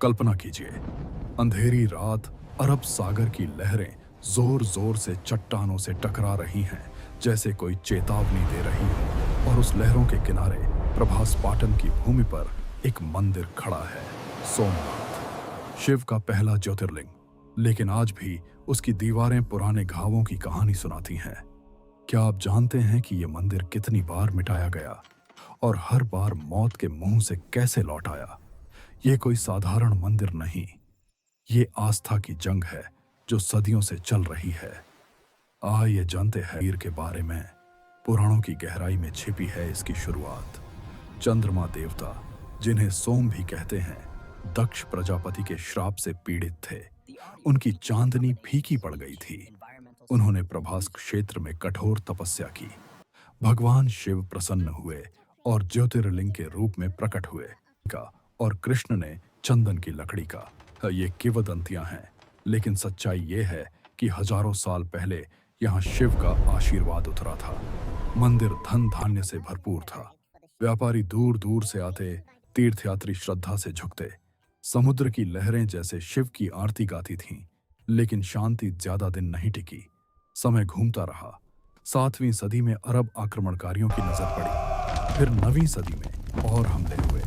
कल्पना कीजिए, अंधेरी रात, अरब सागर की लहरें जोर जोर से चट्टानों से टकरा रही हैं, जैसे कोई चेतावनी दे रही हो। और उस लहरों के किनारे प्रभास पाटन की भूमि पर एक मंदिर खड़ा है, सोमनाथ, शिव का पहला ज्योतिर्लिंग। लेकिन आज भी उसकी दीवारें पुराने घावों की कहानी सुनाती हैं। क्या आप जानते हैं कि यह मंदिर कितनी बार मिटाया गया और हर बार मौत के मुंह से कैसे लौट आया? ये कोई साधारण मंदिर नहीं, ये आस्था की जंग है जो सदियों से चल रही है। आइए जानते हैं वीर के बारे में। पुराणों की गहराई में छिपी है इसकी शुरुआत। चंद्रमा देवता, जिन्हें सोम भी कहते हैं, दक्ष प्रजापति के श्राप से पीड़ित थे। उनकी चांदनी फीकी पड़ गई थी। उन्होंने प्रभास क्षेत्र में कठोर तपस्या की। भगवान शिव प्रसन्न हुए और ज्योतिर्लिंग के रूप में प्रकट हुए का और कृष्ण ने चंदन की लकड़ी का। ये किंवदंतियां हैं, लेकिन सच्चाई ये है कि हजारों साल पहले यहाँ शिव का आशीर्वाद उतरा था। मंदिर धन धान्य से भरपूर था। व्यापारी दूर दूर से आते, तीर्थयात्री श्रद्धा से झुकते। समुद्र की लहरें जैसे शिव की आरती गाती थीं। लेकिन शांति ज्यादा दिन नहीं टिकी। समय घूमता रहा। 7वीं सदी में अरब आक्रमणकारियों की नजर पड़ी। फिर 9वीं सदी में और हमले हुए।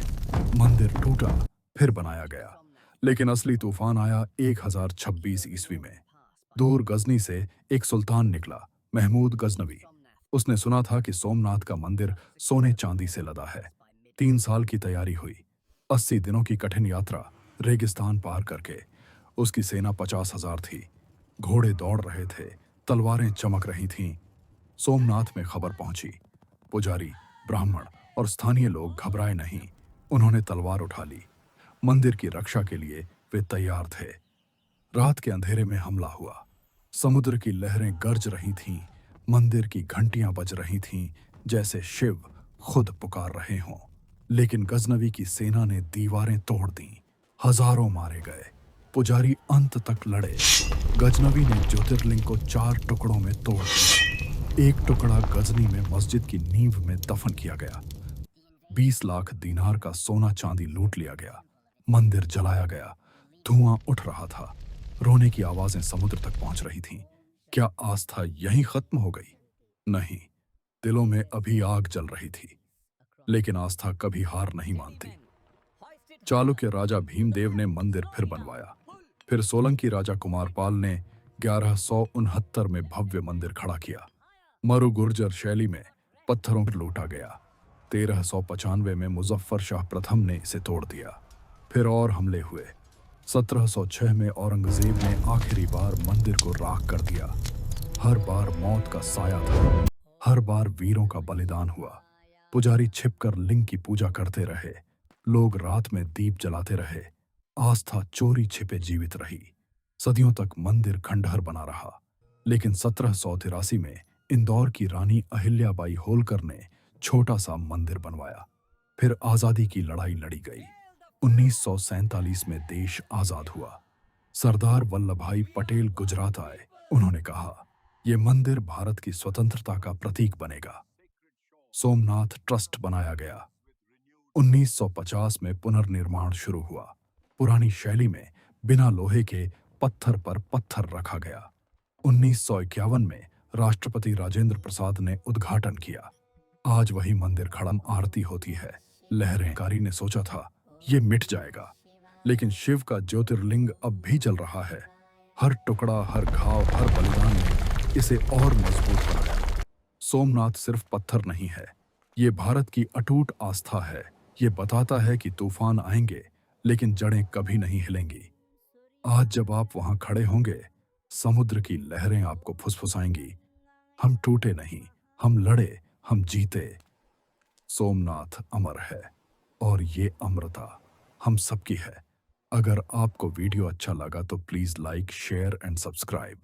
मंदिर टूटा, फिर बनाया गया। लेकिन असली तूफान आया 1026 ईस्वी में। दूर गजनी से एक सुल्तान निकला, महमूद गजनवी। उसने सुना था कि सोमनाथ का मंदिर सोने चांदी से लदा है। 3 साल की तैयारी हुई, 80 दिनों की कठिन यात्रा, रेगिस्तान पार करके। उसकी सेना 50,000 थी। घोड़े दौड़ रहे थे, तलवारें चमक रही थीं। सोमनाथ में खबर पहुंची। पुजारी, ब्राह्मण और स्थानीय लोग घबराए नहीं। उन्होंने तलवार उठा ली। मंदिर की रक्षा के लिए वे तैयार थे। रात के अंधेरे में हमला हुआ। समुद्र की लहरें गरज रही थीं। मंदिर की घंटियां बज रही थीं, जैसे शिव खुद पुकार रहे हों। लेकिन गजनवी की सेना ने दीवारें तोड़ दी। हजारों मारे गए। पुजारी अंत तक लड़े। गजनवी ने ज्योतिर्लिंग को 4 टुकड़ों में तोड़ दिया। एक टुकड़ा गजनी में मस्जिद की नींव में दफन किया गया। 20 लाख दीनार का सोना चांदी लूट लिया गया। मंदिर जलाया गया। धुआं उठ रहा था। रोने की आवाजें समुद्र तक पहुंच रही थीं। क्या आस्था यहीं खत्म हो गई? नहीं, दिलों में अभी आग जल रही थी। लेकिन आस्था कभी हार नहीं मानती। चालुक्य राजा भीमदेव ने मंदिर फिर बनवाया। फिर सोलंकी राजा कुमारपाल ने 1169 में भव्य मंदिर खड़ा किया। मरु गुर्जर शैली में पत्थरों पर लूटा गया। 1395 में मुजफ्फर शाह प्रथम ने इसे तोड़ दिया। फिर और हमले हुए। 1706 में औरंगजेब ने आखिरी बार मंदिर को राख कर दिया। हर बार मौत का साया था। हर बार वीरों का बलिदान हुआ। पुजारी छिपकर लिंग की पूजा करते रहे। लोग रात में दीप जलाते रहे। आस्था चोरी छिपे जीवित रही। सदियों तक मंदिर खंडहर बना रहा। लेकिन 1783 में इंदौर की रानी अहिल्याबाई होलकर ने छोटा सा मंदिर बनवाया। फिर आजादी की लड़ाई लड़ी गई। 1947 में देश आजाद हुआ। सरदार वल्लभ भाई पटेल गुजरात आए। उन्होंने कहा, यह मंदिर भारत की स्वतंत्रता का प्रतीक बनेगा। सोमनाथ ट्रस्ट बनाया गया। 1950 में पुनर्निर्माण शुरू हुआ। पुरानी शैली में बिना लोहे के पत्थर पर पत्थर रखा गया। 1951 में राष्ट्रपति राजेंद्र प्रसाद ने उद्घाटन किया। आज वही मंदिर खड़ा, आरती होती है। लहरेंकारी ने सोचा था ये मिट जाएगा, लेकिन शिव का ज्योतिर्लिंग अब भी जल रहा है। हर टुकड़ा, हर घाव, हर बलिदान ने इसे और मजबूत बनाया। सोमनाथ सिर्फ पत्थर नहीं है, ये भारत की अटूट आस्था है। ये बताता है कि तूफान आएंगे, लेकिन जड़ें कभी नहीं हिलेंगी। आज जब आप वहां खड़े होंगे, समुद्र की लहरें आपको फुसफुसाएंगी, हम टूटे नहीं, हम लड़े, हम जीते। सोमनाथ अमर है और ये अमरता हम सबकी है। अगर आपको वीडियो अच्छा लगा तो please like, share and subscribe.